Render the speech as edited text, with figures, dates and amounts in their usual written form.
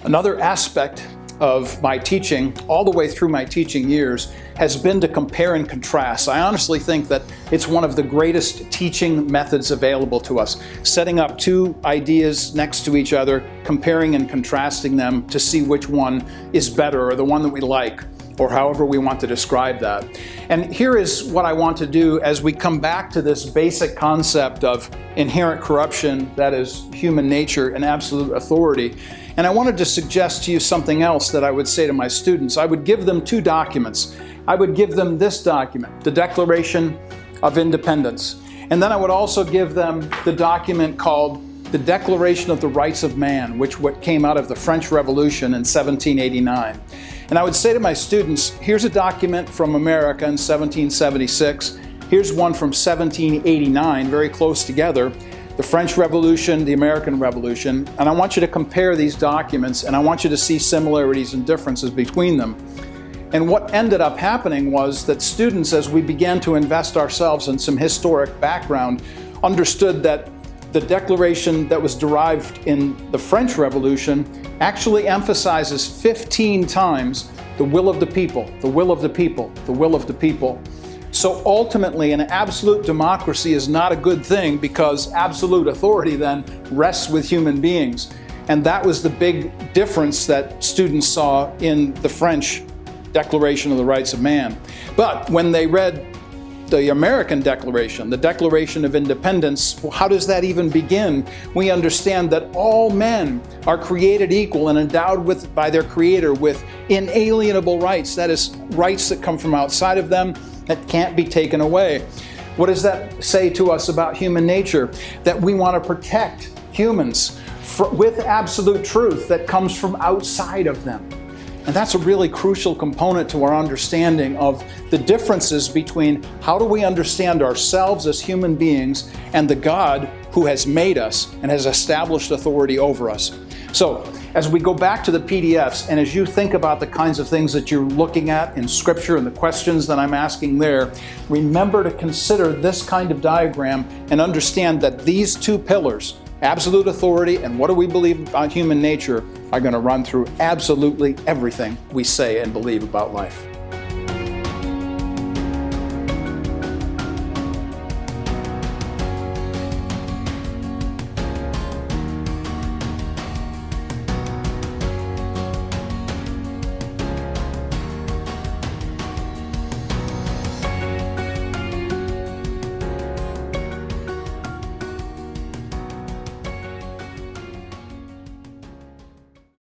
Another aspect of my teaching, all the way through my teaching years, has been to compare and contrast. I honestly think that it's one of the greatest teaching methods available to us. Setting up two ideas next to each other, comparing and contrasting them to see which one is better, or the one that we like, or however we want to describe that. And here is what I want to do as we come back to this basic concept of inherent corruption, that is human nature, and absolute authority. And I wanted to suggest to you something else that I would say to my students. I would give them two documents. I would give them this document, the Declaration of Independence. And then I would also give them the document called the Declaration of the Rights of Man, which came out of the French Revolution in 1789. And I would say to my students, here's a document from America in 1776. Here's one from 1789, very close together. The French Revolution, the American Revolution. And I want you to compare these documents, and I want you to see similarities and differences between them. And what ended up happening was that students, as we began to invest ourselves in some historic background, understood that the declaration that was derived in the French Revolution actually emphasizes 15 times the will of the people, the will of the people, the will of the people. So ultimately, an absolute democracy is not a good thing, because absolute authority then rests with human beings. And that was the big difference that students saw in the French Declaration of the Rights of Man. But when they read the American Declaration, the Declaration of Independence, well, how does that even begin? We understand that all men are created equal and endowed by their Creator with inalienable rights. That is, rights that come from outside of them that can't be taken away. What does that say to us about human nature? That we want to protect humans with absolute truth that comes from outside of them. And that's a really crucial component to our understanding of the differences between how do we understand ourselves as human beings and the God who has made us and has established authority over us. So, as we go back to the PDFs, and as you think about the kinds of things that you're looking at in Scripture and the questions that I'm asking there, remember to consider this kind of diagram and understand that these two pillars, absolute authority and what do we believe about human nature, are going to run through absolutely everything we say and believe about life.